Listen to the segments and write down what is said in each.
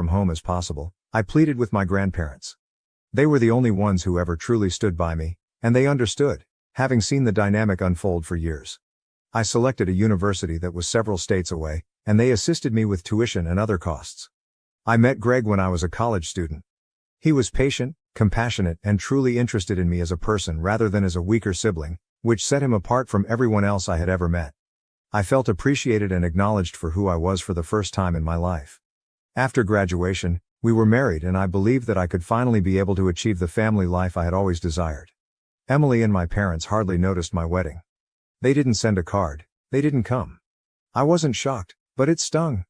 from home as possible, I pleaded with my grandparents. They were the only ones who ever truly stood by me, and they understood, having seen the dynamic unfold for years. I selected a university that was several states away, and they assisted me with tuition and other costs. I met Greg when I was a college student. He was patient, compassionate, and truly interested in me as a person rather than as a weaker sibling, which set him apart from everyone else I had ever met. I felt appreciated and acknowledged for who I was for the first time in my life. After graduation, we were married, and I believed that I could finally be able to achieve the family life I had always desired. Emily and my parents hardly noticed my wedding. They didn't send a card, they didn't come. I wasn't shocked, but it stung.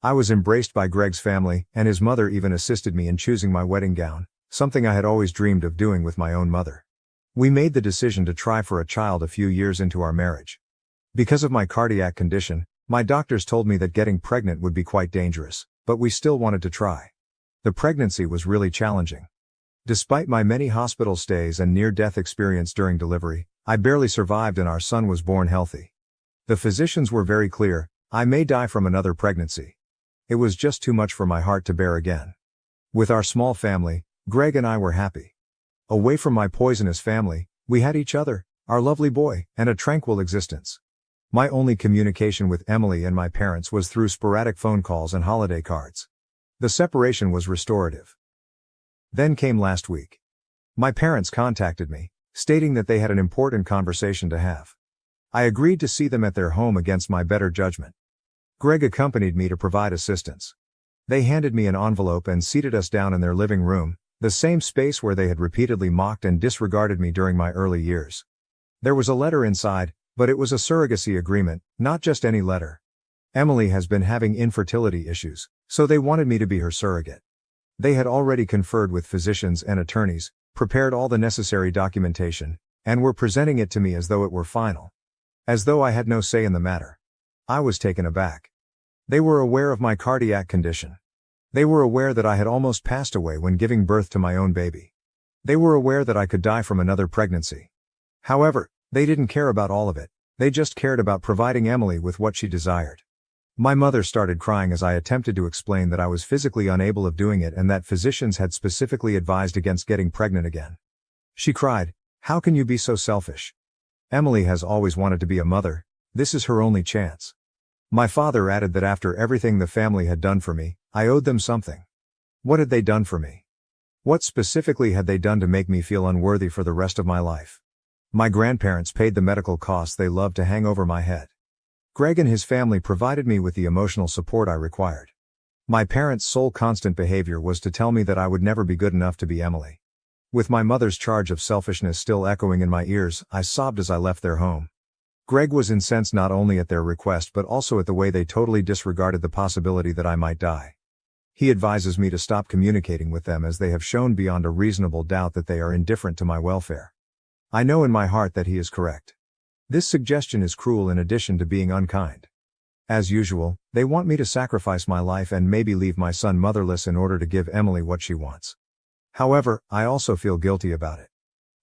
I was embraced by Greg's family, and his mother even assisted me in choosing my wedding gown, something I had always dreamed of doing with my own mother. We made the decision to try for a child a few years into our marriage. Because of my cardiac condition, my doctors told me that getting pregnant would be quite dangerous, but we still wanted to try. The pregnancy was really challenging. Despite my many hospital stays and near-death experience during delivery, I barely survived and our son was born healthy. The physicians were very clear: I may die from another pregnancy. It was just too much for my heart to bear again. With our small family, Greg and I were happy. Away from my poisonous family, we had each other, our lovely boy, and a tranquil existence. My only communication with Emily and my parents was through sporadic phone calls and holiday cards. The separation was restorative. Then came last week. My parents contacted me, stating that they had an important conversation to have. I agreed to see them at their home against my better judgment. Greg accompanied me to provide assistance. They handed me an envelope and seated us down in their living room, the same space where they had repeatedly mocked and disregarded me during my early years. There was a letter inside, but it was a surrogacy agreement, not just any letter. Emily has been having infertility issues, so they wanted me to be her surrogate. They had already conferred with physicians and attorneys, prepared all the necessary documentation, and were presenting it to me as though it were final. As though I had no say in the matter. I was taken aback. They were aware of my cardiac condition. They were aware that I had almost passed away when giving birth to my own baby. They were aware that I could die from another pregnancy. However, they didn't care about all of it, they just cared about providing Emily with what she desired. My mother started crying as I attempted to explain that I was physically unable of doing it and that physicians had specifically advised against getting pregnant again. She cried, "How can you be so selfish? Emily has always wanted to be a mother, this is her only chance." My father added that after everything the family had done for me, I owed them something. What had they done for me? What specifically had they done to make me feel unworthy for the rest of my life? My grandparents paid the medical costs they loved to hang over my head. Greg and his family provided me with the emotional support I required. My parents' sole constant behavior was to tell me that I would never be good enough to be Emily. With my mother's charge of selfishness still echoing in my ears, I sobbed as I left their home. Greg was incensed not only at their request but also at the way they totally disregarded the possibility that I might die. He advises me to stop communicating with them as they have shown beyond a reasonable doubt that they are indifferent to my welfare. I know in my heart that he is correct. This suggestion is cruel in addition to being unkind. As usual, they want me to sacrifice my life and maybe leave my son motherless in order to give Emily what she wants. However, I also feel guilty about it.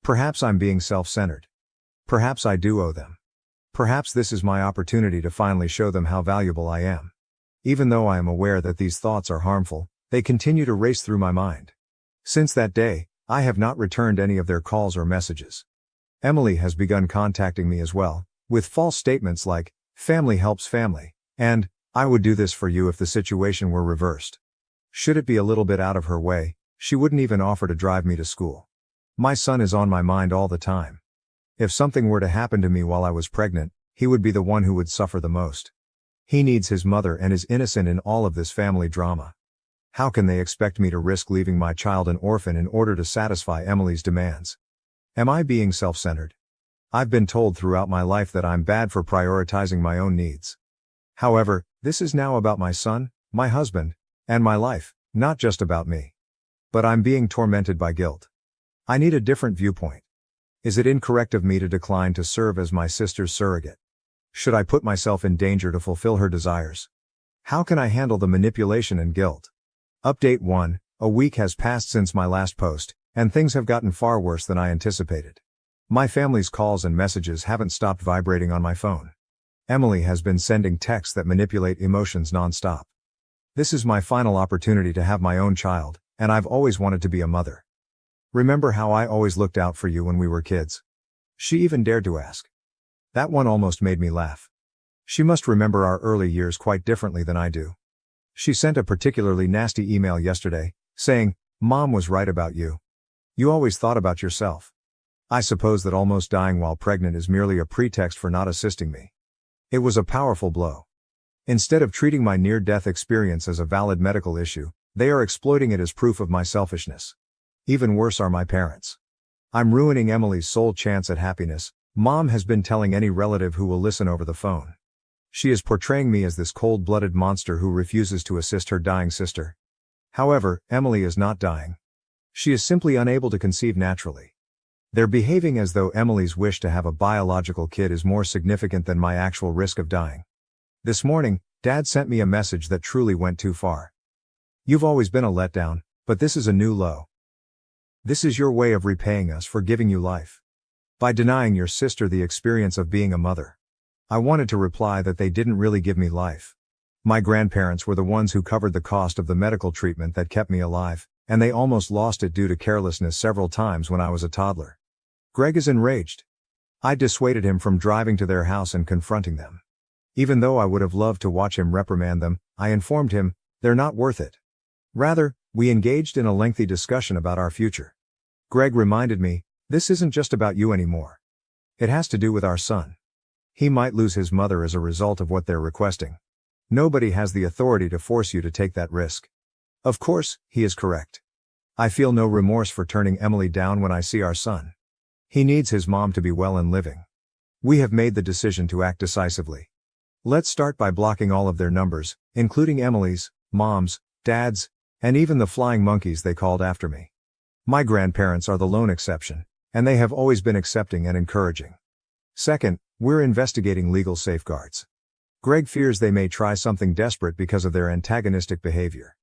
Perhaps I'm being self-centered. Perhaps I do owe them. Perhaps this is my opportunity to finally show them how valuable I am. Even though I am aware that these thoughts are harmful, they continue to race through my mind. Since that day, I have not returned any of their calls or messages. Emily has begun contacting me as well, with false statements like, "Family helps family," and, "I would do this for you if the situation were reversed." Should it be a little bit out of her way, she wouldn't even offer to drive me to school. My son is on my mind all the time. If something were to happen to me while I was pregnant, he would be the one who would suffer the most. He needs his mother and is innocent in all of this family drama. How can they expect me to risk leaving my child an orphan in order to satisfy Emily's demands? Am I being self-centered? I've been told throughout my life that I'm bad for prioritizing my own needs. However, this is now about my son, my husband, and my life, not just about me. But I'm being tormented by guilt. I need a different viewpoint. Is it incorrect of me to decline to serve as my sister's surrogate? Should I put myself in danger to fulfill her desires? How can I handle the manipulation and guilt? Update 1. A week has passed since my last post, and things have gotten far worse than I anticipated. My family's calls and messages haven't stopped vibrating on my phone. Emily has been sending texts that manipulate emotions non-stop. This is my final opportunity to have my own child, and I've always wanted to be a mother. Remember how I always looked out for you when we were kids? She even dared to ask. That one almost made me laugh. She must remember our early years quite differently than I do. She sent a particularly nasty email yesterday, saying, "Mom was right about you. You always thought about yourself." I suppose that almost dying while pregnant is merely a pretext for not assisting me. It was a powerful blow. Instead of treating my near-death experience as a valid medical issue, they are exploiting it as proof of my selfishness. Even worse are my parents. I'm ruining Emily's sole chance at happiness, Mom has been telling any relative who will listen over the phone. She is portraying me as this cold-blooded monster who refuses to assist her dying sister. However, Emily is not dying. She is simply unable to conceive naturally. They're behaving as though Emily's wish to have a biological kid is more significant than my actual risk of dying. This morning, Dad sent me a message that truly went too far. "You've always been a letdown, but this is a new low. This is your way of repaying us for giving you life. By denying your sister the experience of being a mother." I wanted to reply that they didn't really give me life. My grandparents were the ones who covered the cost of the medical treatment that kept me alive, and they almost lost it due to carelessness several times when I was a toddler. Greg is enraged. I dissuaded him from driving to their house and confronting them. Even though I would have loved to watch him reprimand them, I informed him, they're not worth it. Rather, we engaged in a lengthy discussion about our future. Greg reminded me, this isn't just about you anymore. It has to do with our son. He might lose his mother as a result of what they're requesting. Nobody has the authority to force you to take that risk. Of course, he is correct. I feel no remorse for turning Emily down when I see our son. He needs his mom to be well and living. We have made the decision to act decisively. Let's start by blocking all of their numbers, including Emily's, Mom's, Dad's, and even the flying monkeys they called after me. My grandparents are the lone exception, and they have always been accepting and encouraging. Second, we're investigating legal safeguards. Greg fears they may try something desperate because of their antagonistic behavior.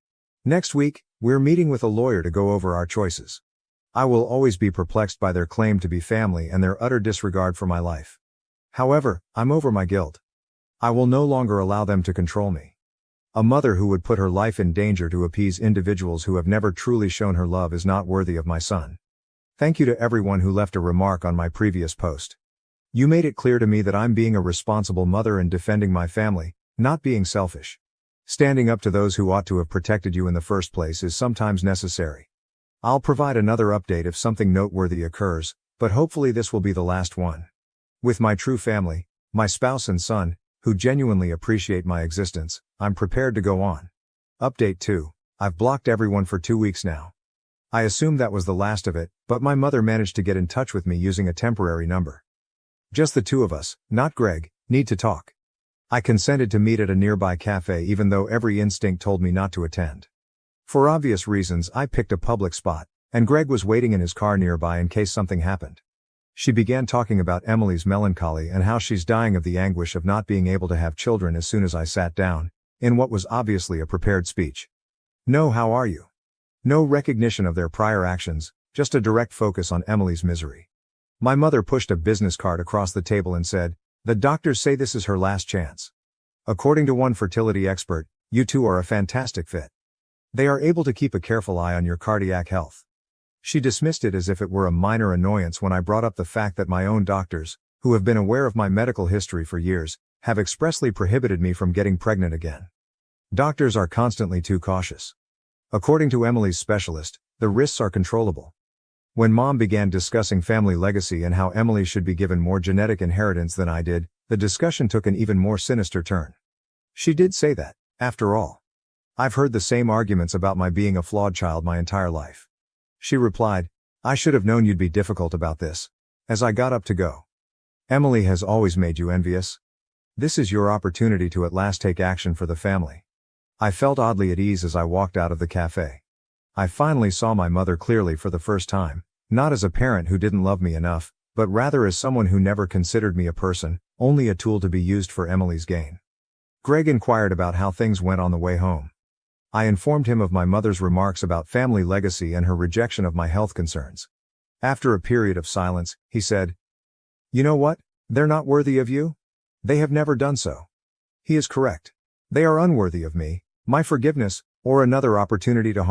Next week, we're meeting with a lawyer to go over our choices. I will always be perplexed by their claim to be family and their utter disregard for my life. However, I'm over my guilt. I will no longer allow them to control me. A mother who would put her life in danger to appease individuals who have never truly shown her love is not worthy of my son. Thank you to everyone who left a remark on my previous post. You made it clear to me that I'm being a responsible mother and defending my family, not being selfish. Standing up to those who ought to have protected you in the first place is sometimes necessary. I'll provide another update if something noteworthy occurs, but hopefully this will be the last one. With my true family, my spouse and son, who genuinely appreciate my existence, I'm prepared to go on. Update 2. I've blocked everyone for 2 weeks now. I assumed that was the last of it, but my mother managed to get in touch with me using a temporary number. Just the two of us, not Greg, need to talk. I consented to meet at a nearby cafe even though every instinct told me not to attend. For obvious reasons, I picked a public spot, and Greg was waiting in his car nearby in case something happened. She began talking about Emily's melancholy and how she's dying of the anguish of not being able to have children as soon as I sat down, in what was obviously a prepared speech. No, how are you? No recognition of their prior actions, just a direct focus on Emily's misery. My mother pushed a business card across the table and said, "The doctors say this is her last chance. According to one fertility expert, you two are a fantastic fit. They are able to keep a careful eye on your cardiac health." She dismissed it as if it were a minor annoyance when I brought up the fact that my own doctors, who have been aware of my medical history for years, have expressly prohibited me from getting pregnant again. Doctors are constantly too cautious. According to Emily's specialist, the risks are controllable. When Mom began discussing family legacy and how Emily should be given more genetic inheritance than I did, the discussion took an even more sinister turn. She did say that, after all, I've heard the same arguments about my being a flawed child my entire life. She replied, "I should have known you'd be difficult about this," as I got up to go. "Emily has always made you envious. This is your opportunity to at last take action for the family." I felt oddly at ease as I walked out of the cafe. I finally saw my mother clearly for the first time, not as a parent who didn't love me enough, but rather as someone who never considered me a person, only a tool to be used for Emily's gain. Greg inquired about how things went on the way home. I informed him of my mother's remarks about family legacy and her rejection of my health concerns. After a period of silence, he said, "You know what? They're not worthy of you? They have never done so." He is correct. They are unworthy of me, My forgiveness, or another opportunity to